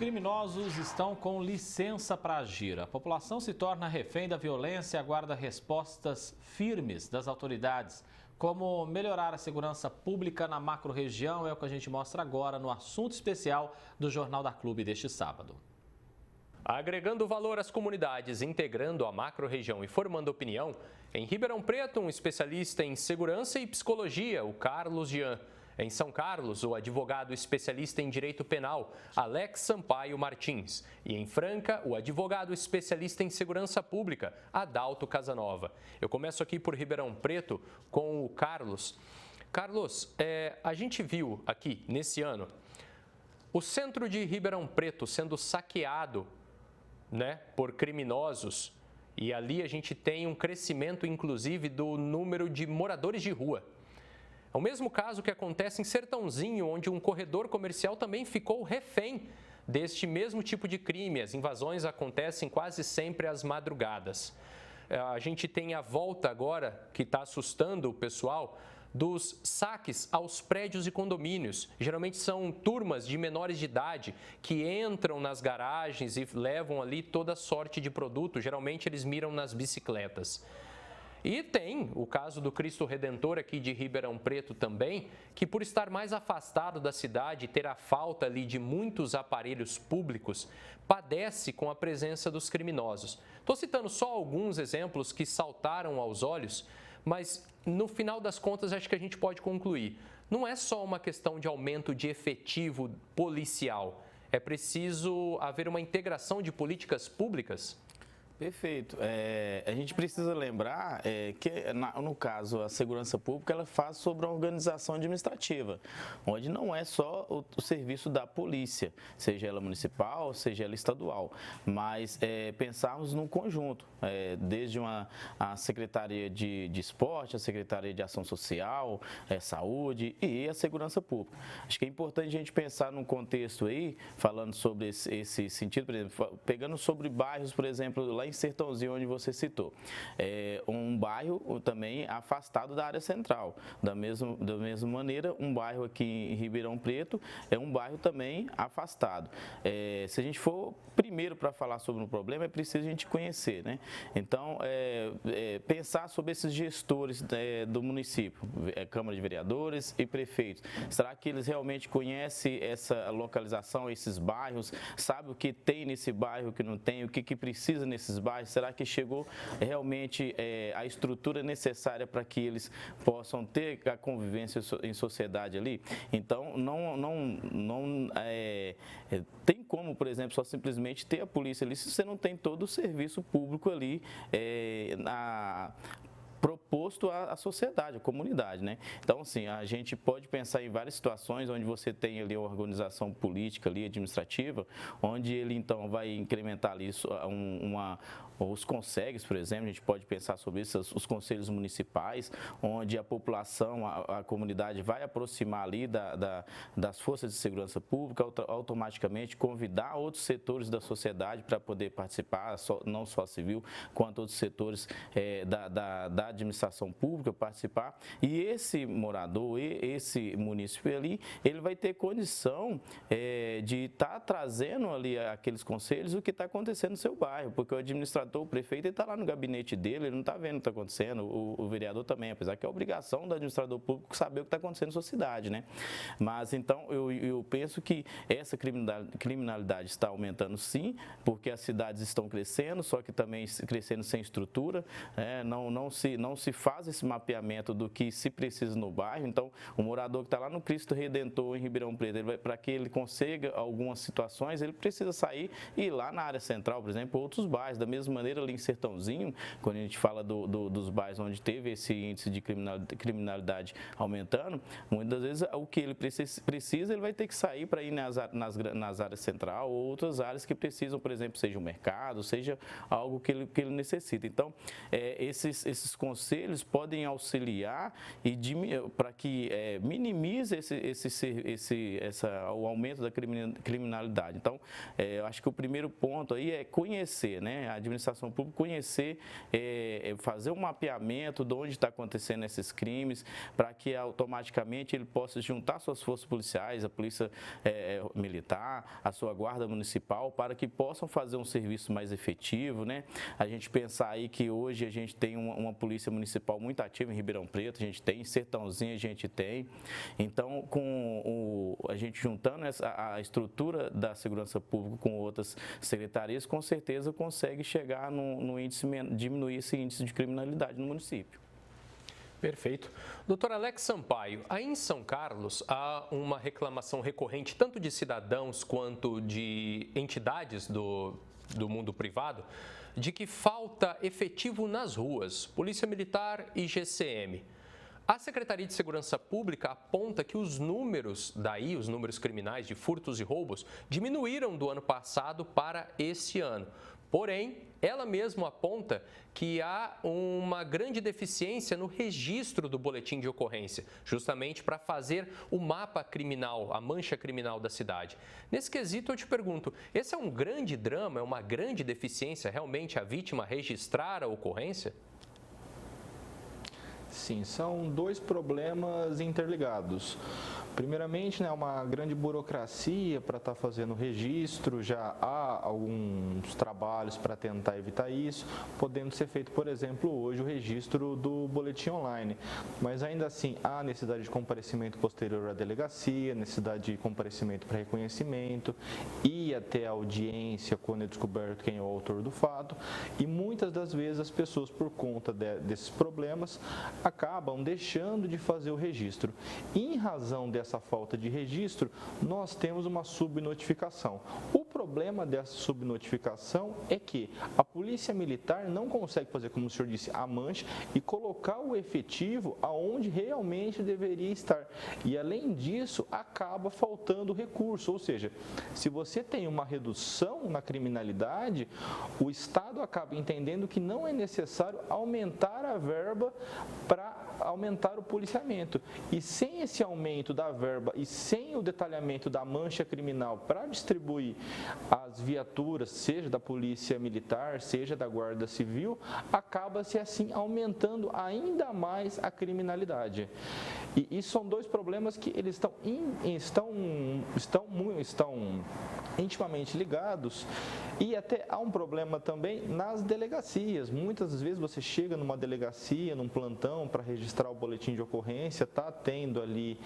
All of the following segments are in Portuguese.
Criminosos estão com licença para agir. A população se torna refém da violência e aguarda respostas firmes das autoridades. Como melhorar a segurança pública na macro-região é o que a gente mostra agora no assunto especial do Jornal da Clube deste sábado. Agregando valor às comunidades, integrando a macro-região e formando opinião, em Ribeirão Preto, um especialista em segurança e psicologia, o Carlos Jean. Em São Carlos, o advogado especialista em direito penal, Alex Sampaio Martins. E em Franca, o advogado especialista em segurança pública, Adalto Casanova. Eu começo aqui por Ribeirão Preto com o Carlos. Carlos, a gente viu aqui, nesse ano, o centro de Ribeirão Preto sendo saqueado, por criminosos. E ali a gente tem um crescimento, inclusive, do número de moradores de rua. É o mesmo caso que acontece em Sertãozinho, onde um corredor comercial também ficou refém deste mesmo tipo de crime. As invasões acontecem quase sempre às madrugadas. A gente tem a volta agora, que está assustando o pessoal, dos saques aos prédios e condomínios. Geralmente são turmas de menores de idade que entram nas garagens e levam ali toda sorte de produto. Geralmente eles miram nas bicicletas. E tem o caso do Cristo Redentor aqui de Ribeirão Preto também, que por estar mais afastado da cidade e ter a falta ali de muitos aparelhos públicos, padece com a presença dos criminosos. Estou citando só alguns exemplos que saltaram aos olhos, mas no final das contas acho que a gente pode concluir. Não é só uma questão de aumento de efetivo policial, é preciso haver uma integração de políticas públicas. Perfeito. A gente precisa lembrar que, no caso, a segurança pública ela faz sobre a organização administrativa, onde não é só o serviço da polícia, seja ela municipal, seja ela estadual, mas pensarmos num conjunto, desde a Secretaria de Esporte, a Secretaria de Ação Social, Saúde e a Segurança Pública. Acho que é importante a gente pensar num contexto aí, falando sobre esse sentido, por exemplo, pegando sobre bairros, por exemplo, lá em Sertãozinho, onde você citou. Um bairro também afastado da área central. Da mesma maneira, um bairro aqui em Ribeirão Preto é um bairro também afastado. Se a gente for primeiro para falar sobre um problema, é preciso a gente conhecer, né? Então, pensar sobre esses gestores do município, Câmara de Vereadores e prefeitos. Será que eles realmente conhecem essa localização, esses bairros? Sabe o que tem nesse bairro, o que não tem, o que precisa nesses bairros? Será que chegou realmente a estrutura necessária para que eles possam ter a convivência em sociedade ali? Então, não tem como, por exemplo, só simplesmente ter a polícia ali se você não tem todo o serviço público ali proposto à sociedade, à comunidade, né? Então, assim, a gente pode pensar em várias situações onde você tem ali uma organização política ali, administrativa, onde ele, então, vai incrementar ali os conselhos, por exemplo, a gente pode pensar sobre isso, os conselhos municipais, onde a população, a comunidade vai aproximar ali das forças de segurança pública, automaticamente convidar outros setores da sociedade para poder participar, não só a civil, quanto outros setores da administração pública participar, e esse morador, esse município ali, ele vai ter condição de estar trazendo ali aqueles conselhos o que está acontecendo no seu bairro, porque o administrador, o prefeito, ele está lá no gabinete dele, ele não está vendo o que está acontecendo, o vereador também, apesar que é obrigação do administrador público saber o que está acontecendo na sua cidade, né? Mas então eu penso que essa criminalidade está aumentando sim, porque as cidades estão crescendo, só que também crescendo sem estrutura, não se faz esse mapeamento do que se precisa no bairro. Então, o morador que está lá no Cristo Redentor, em Ribeirão Preto, para que ele consiga algumas situações, ele precisa sair e ir lá na área central, por exemplo, outros bairros. Da mesma maneira, ali em Sertãozinho, quando a gente fala dos bairros onde teve esse índice de criminalidade aumentando, muitas vezes o que ele precisa, ele vai ter que sair para ir nas áreas central ou outras áreas que precisam, por exemplo, seja um mercado, seja algo que ele necessita. Então, esses conselhos podem auxiliar e para que minimize o aumento da criminalidade. Então, eu acho que o primeiro ponto aí é conhecer, né? A administração pública conhecer, fazer um mapeamento de onde está acontecendo esses crimes, para que automaticamente ele possa juntar suas forças policiais, a polícia militar, a sua guarda municipal, para que possam fazer um serviço mais efetivo, né? A gente pensar aí que hoje a gente tem uma polícia municipal muito ativa em Ribeirão Preto, a gente tem, em Sertãozinho a gente tem. Então, a gente juntando a estrutura da segurança pública com outras secretarias, com certeza consegue chegar no índice, diminuir esse índice de criminalidade no município. Perfeito. Doutor Alex Sampaio, aí em São Carlos há uma reclamação recorrente tanto de cidadãos quanto de entidades do mundo privado de que falta efetivo nas ruas, Polícia Militar e GCM. A Secretaria de Segurança Pública aponta que os números criminais de furtos e roubos diminuíram do ano passado para esse ano. Porém, ela mesma aponta que há uma grande deficiência no registro do boletim de ocorrência, justamente para fazer o mapa criminal, a mancha criminal da cidade. Nesse quesito, eu te pergunto, esse é um grande drama, é uma grande deficiência realmente a vítima registrar a ocorrência? Sim, são dois problemas interligados. Primeiramente, uma grande burocracia para estar fazendo o registro, já há alguns trabalhos para tentar evitar isso, podendo ser feito, por exemplo, hoje o registro do boletim online. Mas ainda assim, há necessidade de comparecimento posterior à delegacia, necessidade de comparecimento para reconhecimento, ir até a audiência quando é descoberto quem é o autor do fato, e muitas das vezes as pessoas, por conta desses problemas, acabam deixando de fazer o registro. Em razão dessa falta de registro, nós temos uma subnotificação. O problema dessa subnotificação é que a Polícia Militar não consegue fazer, como o senhor disse, a mancha e colocar o efetivo aonde realmente deveria estar. E, além disso, acaba faltando recurso. Ou seja, se você tem uma redução na criminalidade, o Estado acaba entendendo que não é necessário aumentar a verba para aumentar o policiamento. E sem esse aumento da verba e sem o detalhamento da mancha criminal para distribuir as viaturas, seja da Polícia Militar, seja da Guarda Civil, acaba-se assim aumentando ainda mais a criminalidade. E isso são dois problemas que eles estão intimamente ligados, e até há um problema também nas delegacias. Muitas vezes você chega numa delegacia, num plantão para registrar o boletim de ocorrência, está tendo ali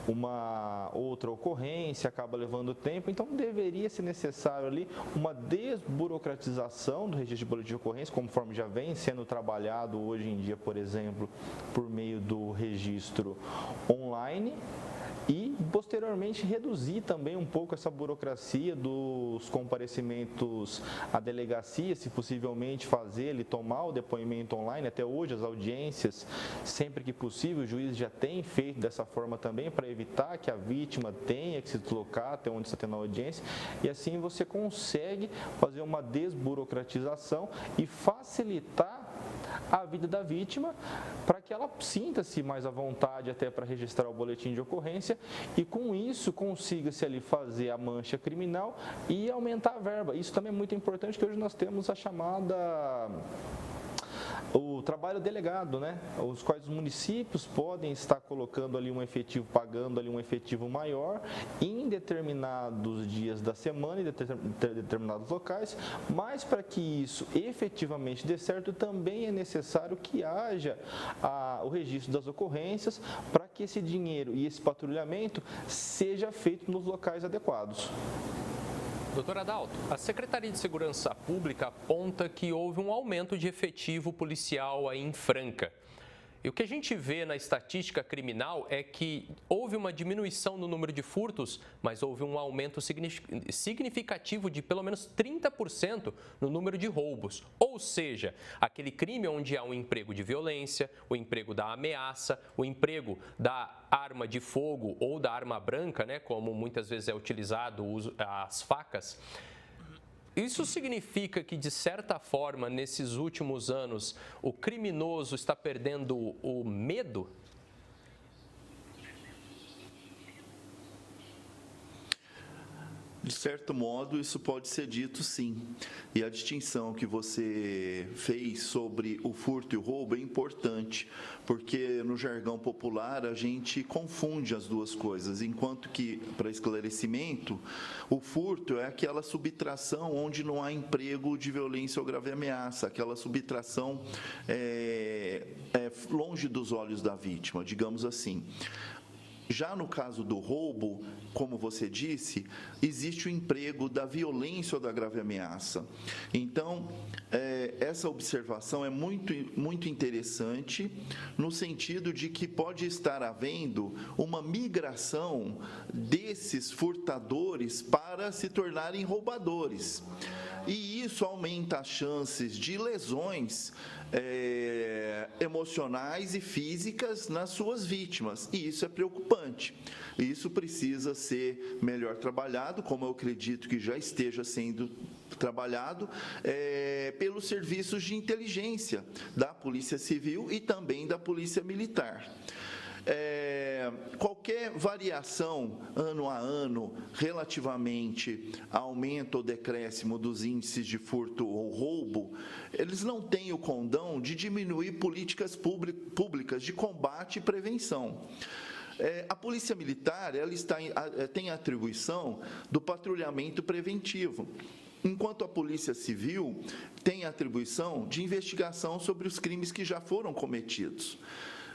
uma outra ocorrência, acaba levando tempo, então deveria ser necessário ali uma desburocratização do registro de boletim de ocorrência, conforme já vem sendo trabalhado hoje em dia, por exemplo, por meio do registro online. E, posteriormente, reduzir também um pouco essa burocracia dos comparecimentos à delegacia, se possivelmente fazer ele tomar o depoimento online. Até hoje, as audiências, sempre que possível, o juiz já tem feito dessa forma também, para evitar que a vítima tenha que se deslocar até onde está tendo a audiência. E assim você consegue fazer uma desburocratização e facilitar a vida da vítima, para que ela sinta-se mais à vontade até para registrar o boletim de ocorrência e, com isso, consiga-se ali fazer a mancha criminal e aumentar a verba. Isso também é muito importante, que hoje nós temos a chamada... o trabalho delegado, né? Os quais os municípios podem estar colocando ali um efetivo, pagando ali um efetivo maior em determinados dias da semana, em determinados locais, mas para que isso efetivamente dê certo, também é necessário que haja o registro das ocorrências, para que esse dinheiro e esse patrulhamento seja feito nos locais adequados. Doutor Adalto, a Secretaria de Segurança Pública aponta que houve um aumento de efetivo policial aí em Franca. E o que a gente vê na estatística criminal é que houve uma diminuição no número de furtos, mas houve um aumento significativo de pelo menos 30% no número de roubos. Ou seja, aquele crime onde há um emprego de violência, o emprego da ameaça, o emprego da arma de fogo ou da arma branca, né, como muitas vezes é utilizado as facas. Isso significa que, de certa forma, nesses últimos anos, o criminoso está perdendo o medo? De certo modo, isso pode ser dito sim. E a distinção que você fez sobre o furto e o roubo é importante, porque no jargão popular a gente confunde as duas coisas, enquanto que, para esclarecimento, o furto é aquela subtração onde não há emprego de violência ou grave ameaça, aquela subtração longe dos olhos da vítima, digamos assim. Já no caso do roubo, como você disse, existe o emprego da violência ou da grave ameaça. Então, essa observação é muito interessante, no sentido de que pode estar havendo uma migração desses furtadores para se tornarem roubadores. E isso aumenta as chances de lesões emocionais e físicas nas suas vítimas, e isso é preocupante. Isso precisa ser melhor trabalhado, como eu acredito que já esteja sendo trabalhado, pelos serviços de inteligência da Polícia Civil e também da Polícia Militar. Qualquer variação ano a ano relativamente a aumento ou decréscimo dos índices de furto ou roubo, eles não têm o condão de diminuir políticas públicas de combate e prevenção. A Polícia Militar tem a atribuição do patrulhamento preventivo, enquanto a Polícia Civil tem a atribuição de investigação sobre os crimes que já foram cometidos.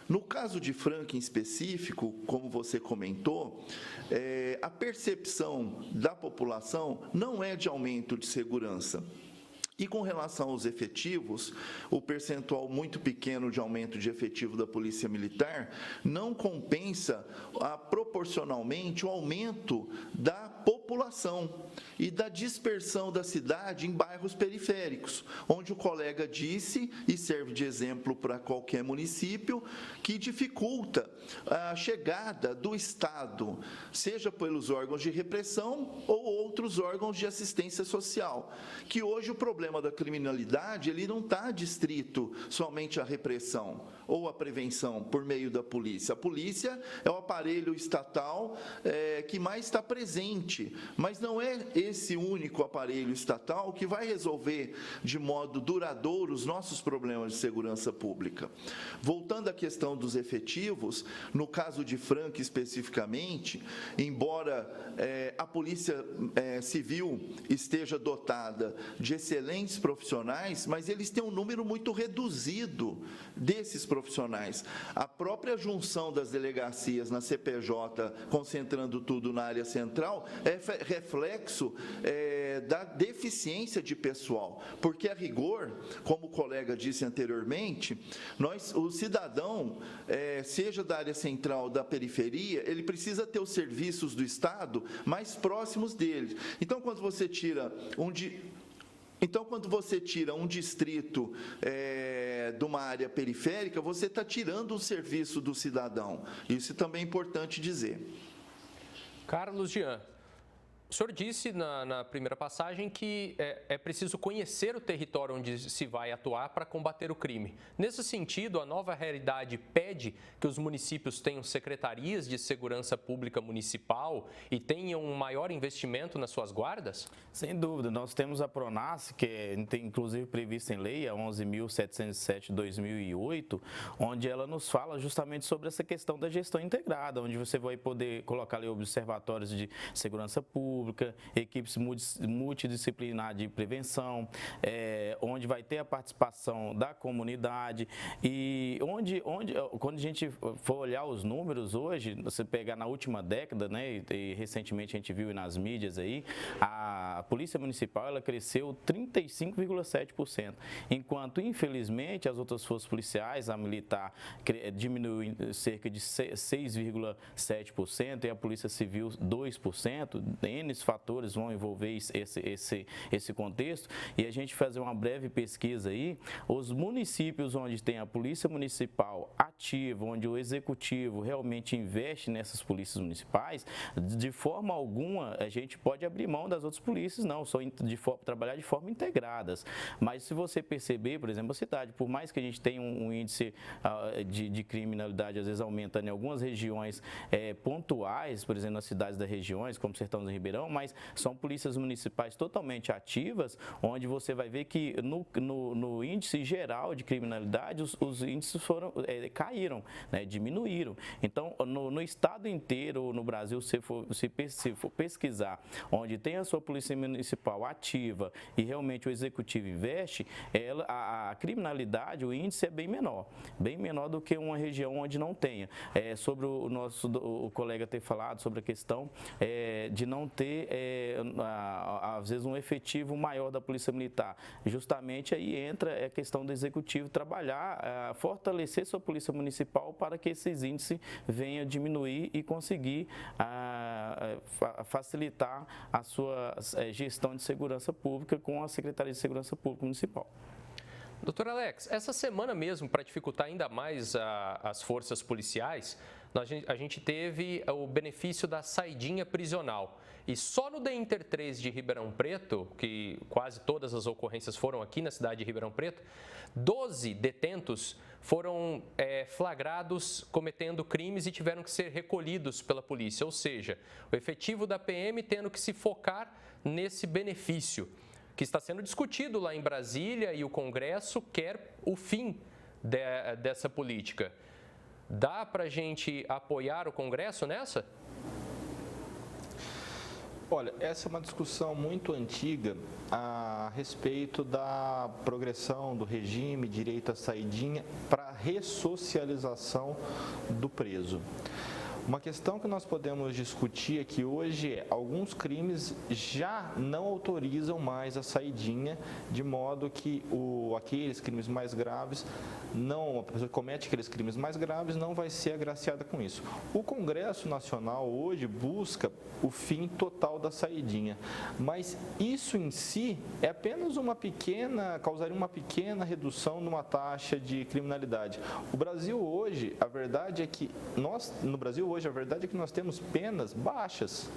No caso de Franca em específico, como você comentou, a percepção da população não é de aumento de segurança. E com relação aos efetivos, o percentual muito pequeno de aumento de efetivo da Polícia Militar não compensa proporcionalmente o aumento da população e da dispersão da cidade em bairros periféricos, onde o colega disse, e serve de exemplo para qualquer município, que dificulta a chegada do Estado, seja pelos órgãos de repressão ou outros órgãos de assistência social, que hoje o problema da criminalidade ele não está distrito somente à repressão ou à prevenção por meio da polícia. A polícia é o aparelho estatal que mais está presente, mas não é esse único aparelho estatal que vai resolver de modo duradouro os nossos problemas de segurança pública. Voltando à questão dos efetivos, no caso de Franca especificamente, embora a Polícia Civil esteja dotada de excelentes profissionais, mas eles têm um número muito reduzido desses profissionais. A própria junção das delegacias na CPJ, concentrando tudo na área central, é reflexo da deficiência de pessoal, porque a rigor, como o colega disse anteriormente, o cidadão, seja da área central ou da periferia, ele precisa ter os serviços do Estado mais próximos dele. Então, quando você tira um distrito de uma área periférica, você está tirando o serviço do cidadão. Isso também é importante dizer. Carlos Jean, o senhor disse na primeira passagem que é preciso conhecer o território onde se vai atuar para combater o crime. Nesse sentido, a nova realidade pede que os municípios tenham secretarias de segurança pública municipal e tenham um maior investimento nas suas guardas? Sem dúvida. Nós temos a Pronas, que é inclusive prevista em lei, a 11.707 de 2008, onde ela nos fala justamente sobre essa questão da gestão integrada, onde você vai poder colocar ali observatórios de segurança pública, equipes multidisciplinares de prevenção, onde vai ter a participação da comunidade e quando a gente for olhar os números hoje, você pegar na última década, né, e recentemente a gente viu nas mídias aí, a Polícia Municipal ela cresceu 35,7%, enquanto infelizmente as outras forças policiais, a militar diminuiu cerca de 6,7% e a Polícia Civil 2%, N N fatores vão envolver esse contexto, e a gente fazer uma breve pesquisa aí, os municípios onde tem a polícia municipal ativa, onde o executivo realmente investe nessas polícias municipais, de forma alguma a gente pode abrir mão das outras polícias, não, só trabalhar de forma integradas. Mas se você perceber, por exemplo, a cidade, por mais que a gente tenha um índice de criminalidade às vezes aumentando em algumas regiões pontuais, por exemplo, nas cidades das regiões, como Sertão do Ribeirão, mas são polícias municipais totalmente ativas, onde você vai ver que no índice geral de criminalidade, os índices caíram, né, diminuíram. Então, no estado inteiro, no Brasil, se for pesquisar, onde tem a sua polícia municipal ativa e realmente o executivo investe, a criminalidade, o índice é bem menor do que uma região onde não tenha. Sobre o colega ter falado sobre a questão de não ter, às vezes, um efetivo maior da Polícia Militar. Justamente aí entra a questão do executivo trabalhar, fortalecer sua Polícia Municipal para que esses índices venham a diminuir e conseguir facilitar a sua gestão de segurança pública com a Secretaria de Segurança Pública Municipal. Doutor Alex, essa semana mesmo, para dificultar ainda mais as forças policiais, a gente teve o benefício da saidinha prisional. E só no DEINTER 3 de Ribeirão Preto, que quase todas as ocorrências foram aqui na cidade de Ribeirão Preto, 12 detentos foram flagrados cometendo crimes e tiveram que ser recolhidos pela polícia. Ou seja, o efetivo da PM tendo que se focar nesse benefício, que está sendo discutido lá em Brasília, e o Congresso quer o fim dessa política. Dá para a gente apoiar o Congresso nessa? Olha, essa é uma discussão muito antiga a respeito da progressão do regime, direito à saidinha para ressocialização do preso. Uma questão que nós podemos discutir é que hoje alguns crimes já não autorizam mais a saidinha, de modo que aqueles crimes mais graves, a pessoa que comete aqueles crimes mais graves não vai ser agraciada com isso. O Congresso Nacional hoje busca o fim total da saidinha, mas isso em si é apenas causaria uma pequena redução numa taxa de criminalidade. O Brasil hoje, a verdade é que nós temos penas baixas.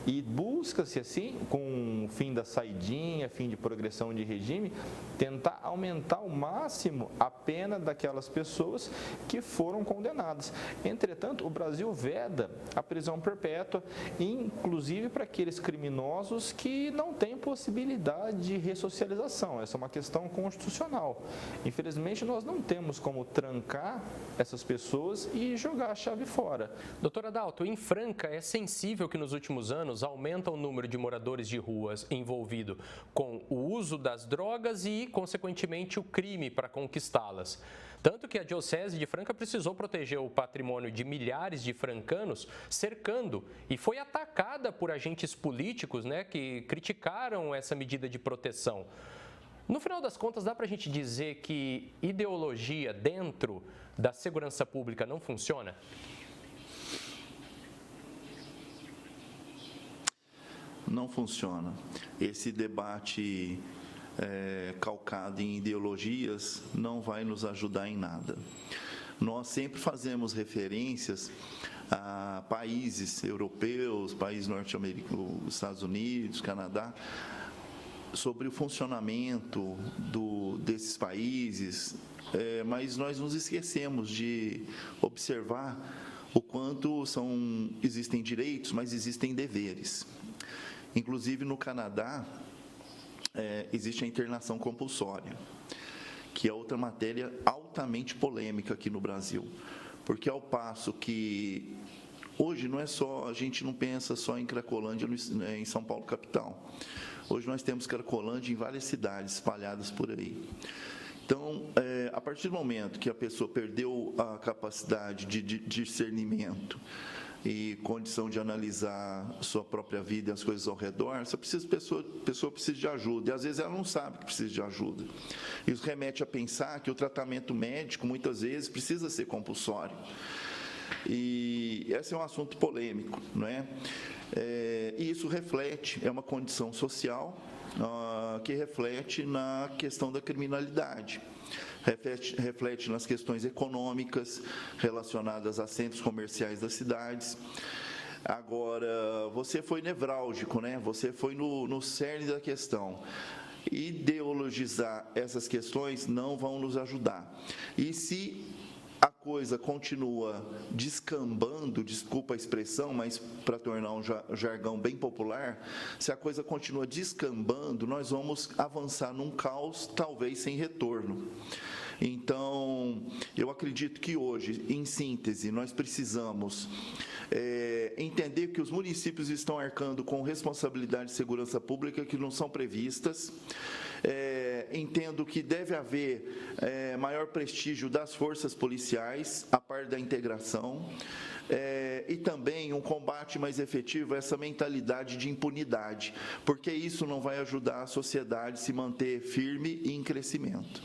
E busca-se, assim, com o fim da saidinha, fim de progressão de regime, tentar aumentar ao máximo a pena daquelas pessoas que foram condenadas. Entretanto, o Brasil veda a prisão perpétua, inclusive para aqueles criminosos que não têm possibilidade de ressocialização. Essa é uma questão constitucional. Infelizmente, nós não temos como trancar essas pessoas e jogar a chave fora. Doutor Adalto, em Franca é sensível que nos últimos anos aumenta o número de moradores de ruas envolvido com o uso das drogas e, consequentemente, o crime para conquistá-las. Tanto que a Diocese de Franca precisou proteger o patrimônio de milhares de francanos, cercando, e foi atacada por agentes políticos, né, que criticaram essa medida de proteção. No final das contas, dá para a gente dizer que ideologia dentro da segurança pública não funciona? Não funciona. Esse debate calcado em ideologias não vai nos ajudar em nada. Nós sempre fazemos referências a países europeus, países norte-americanos, Estados Unidos, Canadá, sobre o funcionamento desses países, mas nós nos esquecemos de observar o quanto existem direitos, mas existem deveres. Inclusive, no Canadá, existe a internação compulsória, que é outra matéria altamente polêmica aqui no Brasil, porque ao passo que hoje a gente não pensa só em Cracolândia, em São Paulo capital. Hoje nós temos Cracolândia em várias cidades espalhadas por aí. Então, a partir do momento que a pessoa perdeu a capacidade de discernimento e condição de analisar sua própria vida e as coisas ao redor, essa pessoa precisa de ajuda, e às vezes ela não sabe que precisa de ajuda. Isso remete a pensar que o tratamento médico, muitas vezes, precisa ser compulsório. E esse é um assunto polêmico, não é? E isso reflete, é uma condição social que reflete na questão da criminalidade. Reflete nas questões econômicas relacionadas a centros comerciais das cidades. Agora, você foi nevrálgico, né? Você foi no cerne da questão. Ideologizar essas questões não vão nos ajudar. E se a coisa continua descambando, desculpa a expressão, mas para tornar um jargão bem popular, se a coisa continua descambando, nós vamos avançar num caos, talvez sem retorno. Então, eu acredito que hoje, em síntese, nós precisamos entender que os municípios estão arcando com responsabilidade de segurança pública que não são previstas. Entendo que deve haver maior prestígio das forças policiais, a par da integração, e também um combate mais efetivo a essa mentalidade de impunidade, porque isso não vai ajudar a sociedade a se manter firme e em crescimento.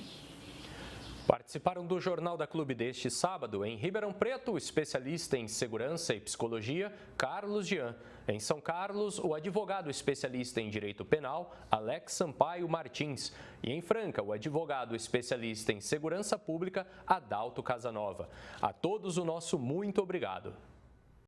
Participaram do Jornal da Clube deste sábado, em Ribeirão Preto, o especialista em segurança e psicologia, Carlos Jean. Em São Carlos, o advogado especialista em direito penal, Alex Sampaio Martins. E em Franca, o advogado especialista em segurança pública, Adalto Casanova. A todos o nosso muito obrigado.